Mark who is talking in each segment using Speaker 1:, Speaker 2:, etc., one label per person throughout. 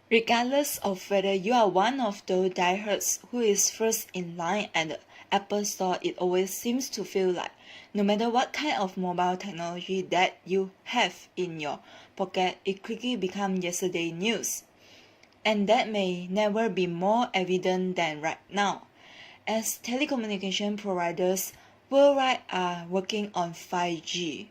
Speaker 1: Regardless of whether you are one of those diehards who is first in line at the Apple Store, it always seems to feel like no matter what kind of mobile technology that you have in your pocket, it quickly becomes yesterday news. And that may never be more evident than right now, as telecommunication providers worldwide are working on 5G,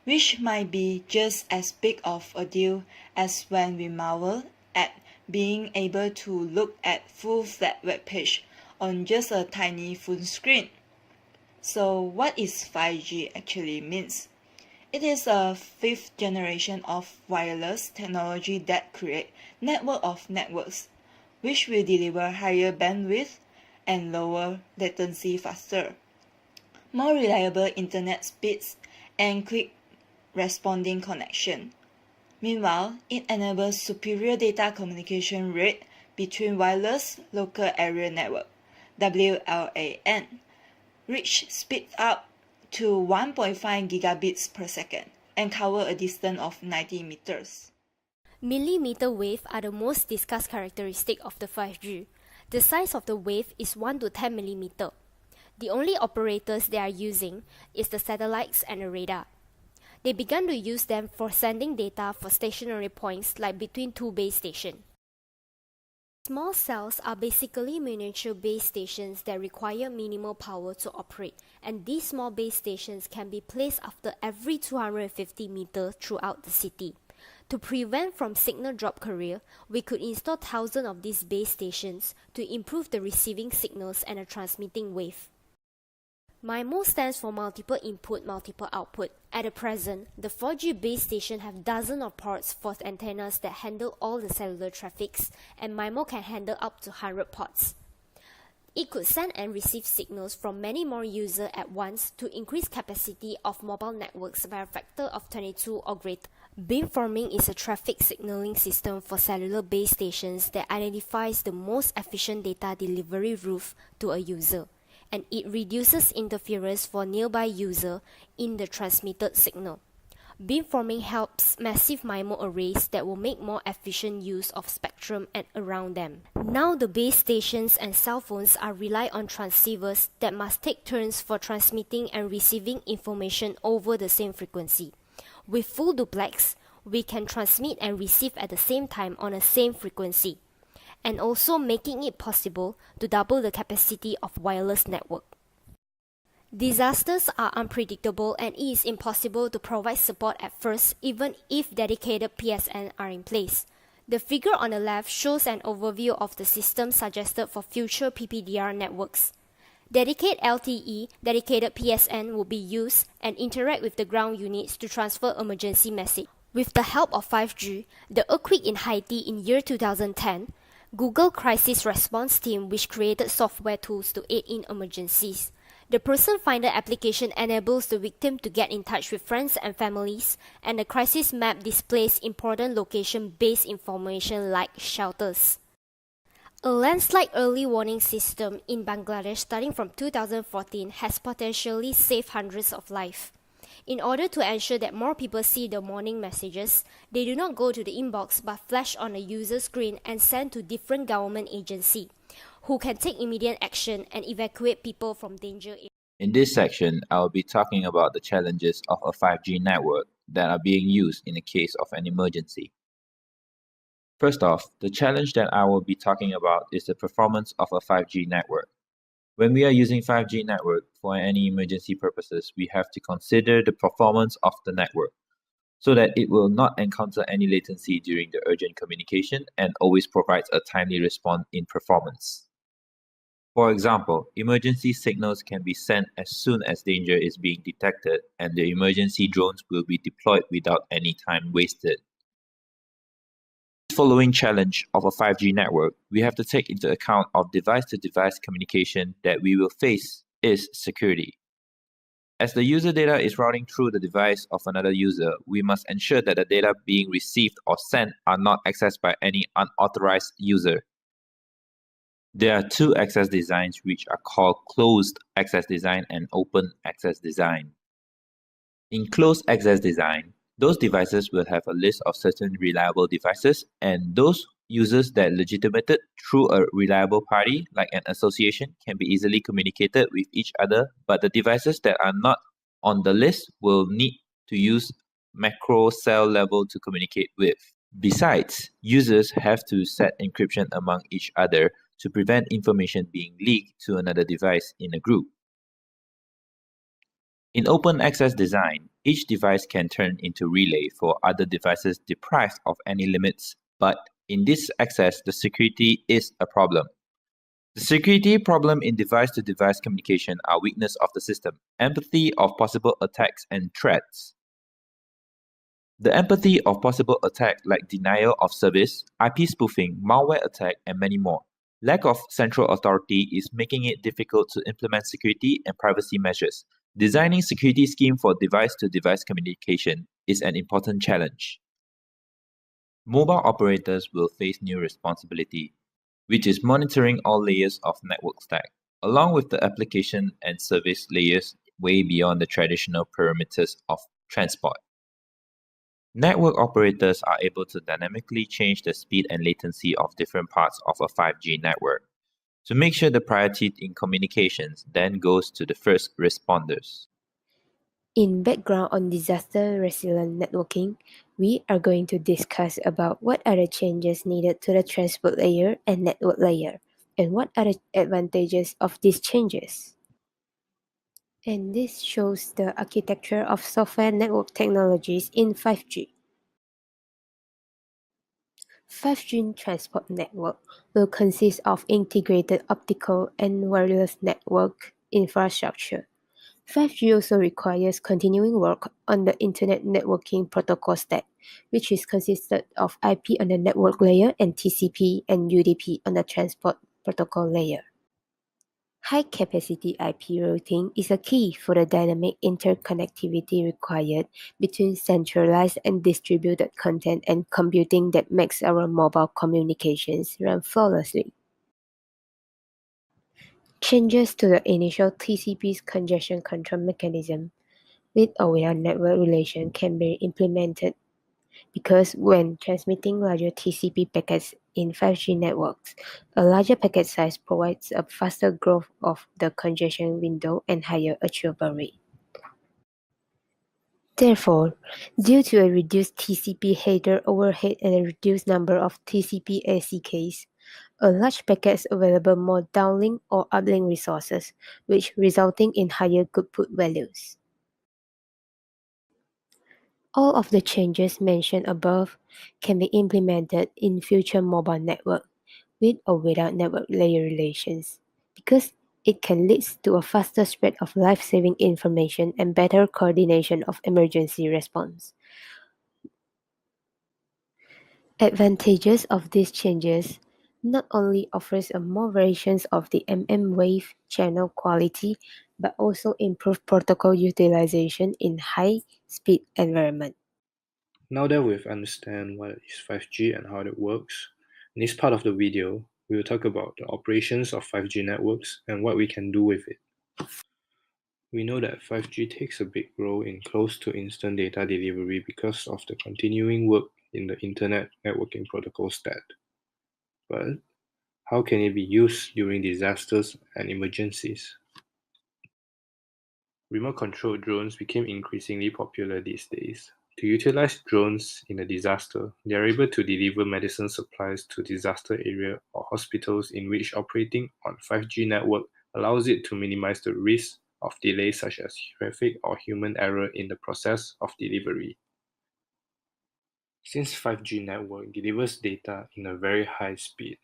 Speaker 1: which might be just as big of a deal as when we marvel at being able to look at full-flat web page on just a tiny phone screen. So what is 5G actually means? It is a fifth generation of wireless technology that create network of networks, which will deliver higher bandwidth and lower latency faster, more reliable internet speeds, and quick responding connection. Meanwhile, it enables superior data communication rate between wireless local area network (WLAN), reach speed up to 1.5 gigabits per second and cover a distance of 90 meters.
Speaker 2: Millimeter wave are the most discussed characteristic of the 5G. The size of the wave is 1 to 10 millimeter. The only operators they are using is the satellites and the radar. They began to use them for sending data for stationary points like between two base stations. Small cells are basically miniature base stations that require minimal power to operate, and these small base stations can be placed after every 250 meters throughout the city. To prevent from signal drop carrier, we could install thousands of these base stations to improve the receiving signals and the transmitting wave. MIMO stands for multiple input, multiple output. At the present, the 4G base station have dozens of ports for antennas that handle all the cellular traffics, and MIMO can handle up to 100 ports. It could send and receive signals from many more users at once to increase capacity of mobile networks by a factor of 22 or greater. Beamforming is a traffic signaling system for cellular base stations that identifies the most efficient data delivery route to a user, and it reduces interference for nearby user in the transmitted signal. Beamforming helps massive MIMO arrays that will make more efficient use of spectrum and around them. Now the base stations and cell phones are rely on transceivers that must take turns for transmitting and receiving information over the same frequency. With full duplex, we can transmit and receive at the same time on the same frequency, and also making it possible to double the capacity of wireless network. Disasters are unpredictable and it is impossible to provide support at first even if dedicated PSN are in place. The figure on the left shows an overview of the system suggested for future PPDR networks. Dedicated LTE, dedicated PSN will be used and interact with the ground units to transfer emergency message. With the help of 5G, the earthquake in Haiti in year 2010, Google Crisis Response Team which created software tools to aid in emergencies. The Person Finder application enables the victim to get in touch with friends and families, and the crisis map displays important location-based information like shelters. A landslide early warning system in Bangladesh starting from 2014 has potentially saved hundreds of lives. In order to ensure that more people see the warning messages, they do not go to the inbox but flash on a user screen and send to different government agencies, who can take immediate action and evacuate people from danger areas.
Speaker 3: In this section, I will be talking about the challenges of a 5G network that are being used in the case of an emergency. First off, the challenge that I will be talking about is the performance of a 5G network. When we are using 5G network for any emergency purposes, we have to consider the performance of the network so that it will not encounter any latency during the urgent communication and always provides a timely response in performance. For example, emergency signals can be sent as soon as danger is being detected, and the emergency drones will be deployed without any time wasted. Following challenge of a 5G network, we have to take into account of device-to-device communication that we will face is security. As the user data is routing through the device of another user, we must ensure that the data being received or sent are not accessed by any unauthorized user. There are two access designs which are called closed access design and open access design. In closed access design, those devices will have a list of certain reliable devices, and those users that legitimated through a reliable party, like an association, can be easily communicated with each other, but the devices that are not on the list will need to use macro cell level to communicate with. Besides, users have to set encryption among each other to prevent information being leaked to another device in a group. In open access design, each device can turn into relay for other devices deprived of any limits, but in this access, the security is a problem. The security problem in device-to-device communication are weakness of the system, empathy of possible attacks and threats. The empathy of possible attack like denial of service, IP spoofing, malware attack, and many more. Lack of central authority is making it difficult to implement security and privacy measures. Designing security scheme for device-to-device communication is an important challenge. Mobile operators will face new responsibility, which is monitoring all layers of network stack, along with the application and service layers way beyond the traditional parameters of transport. Network operators are able to dynamically change the speed and latency of different parts of a 5G network to make sure the priority in communications then goes to the first responders.
Speaker 2: In background on disaster resilient networking, we are going to discuss about what are the changes needed to the transport layer and network layer, and what are the advantages of these changes. And this shows the architecture of software network technologies in 5G. 5G transport network will consist of integrated optical and wireless network infrastructure. 5G also requires continuing work on the Internet Networking Protocol stack, which is consisted of IP on the network layer and TCP and UDP on the transport protocol layer. High-capacity IP routing is a key for the dynamic interconnectivity required between centralized and distributed content and computing that makes our mobile communications run flawlessly. Changes to the initial TCP's congestion control mechanism with or without network relation can be implemented because when transmitting larger TCP packets in 5G networks, a larger packet size provides a faster growth of the congestion window and higher achievable rate. Therefore, due to a reduced TCP header overhead and a reduced number of TCP ACKs, a large packet is available more downlink or uplink resources, which resulting in higher throughput values. All of the changes mentioned above can be implemented in future mobile network with or without network layer relations because it can lead to a faster spread of life-saving information and better coordination of emergency response. Advantages of these changes not only offers a more variations of the wave channel quality but also improve protocol utilization in high-speed environment.
Speaker 4: Now that we've understand what is 5G and how it works, in this part of the video, we will talk about the operations of 5G networks and what we can do with it. We know that 5G takes a big role in close to instant data delivery because of the continuing work in the Internet Networking Protocol stack. But how can it be used during disasters and emergencies? Remote-controlled drones became increasingly popular these days. To utilize drones in a disaster, they are able to deliver medicine supplies to disaster area or hospitals in which operating on 5G network allows it to minimize the risk of delays such as traffic or human error in the process of delivery. Since 5G network delivers data in a very high speed,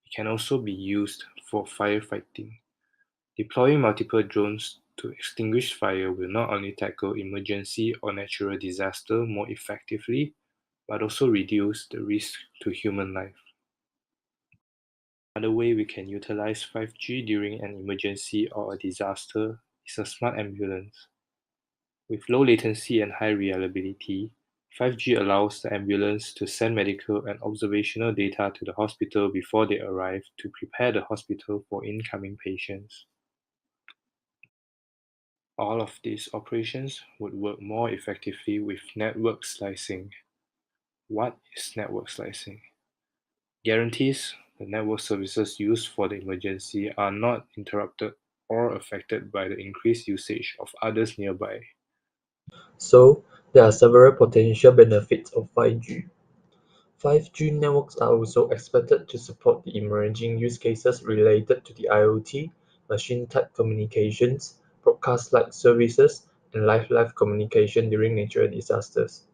Speaker 4: it can also be used for firefighting. Deploying multiple drones to extinguish fire will not only tackle emergency or natural disaster more effectively, but also reduce the risk to human life. Another way we can utilize 5G during an emergency or a disaster is a smart ambulance. With low latency and high reliability, 5G allows the ambulance to send medical and observational data to the hospital before they arrive to prepare the hospital for incoming patients. All of these operations would work more effectively with network slicing. What is network slicing? guarantees the network services used for the emergency are not interrupted or affected by the increased usage of others nearby.
Speaker 5: So, there are several potential benefits of 5G. 5G networks are also expected to support the emerging use cases related to the IoT, machine-type communications, broadcast-like services, and live communication during natural disasters.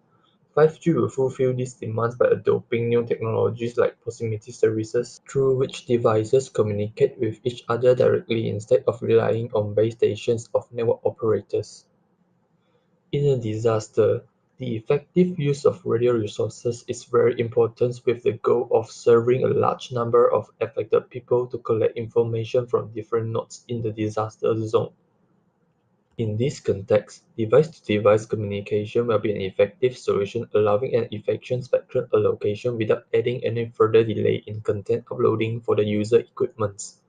Speaker 5: 5G will fulfill these demands by adopting new technologies like proximity services, through which devices communicate with each other directly instead of relying on base stations of network operators. In a disaster, the effective use of radio resources is very important with the goal of serving a large number of affected people to collect information from different nodes in the disaster zone. In this context, device-to-device communication will be an effective solution allowing an efficient spectrum allocation without adding any further delay in content uploading for the user equipments.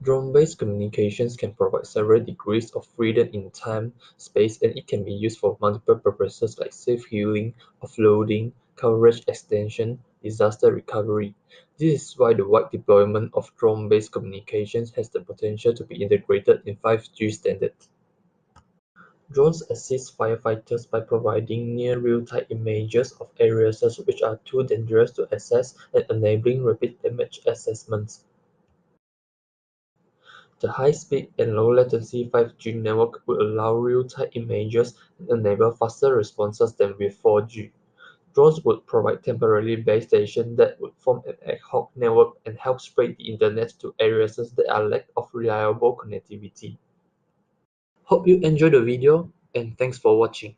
Speaker 5: Drone-based communications can provide several degrees of freedom in time, space, and it can be used for multiple purposes like safe healing, offloading, coverage extension, disaster recovery. This is why the wide deployment of drone-based communications has the potential to be integrated in 5G standards. Drones assist firefighters by providing near real-time images of areas which are too dangerous to access and enabling rapid damage assessments. The high-speed and low-latency 5G network will allow real-time images and enable faster responses than with 4G. Drones would provide temporary base stations that would form an ad hoc network and help spread the internet to areas that are lack of reliable connectivity. Hope you enjoyed the video and thanks for watching.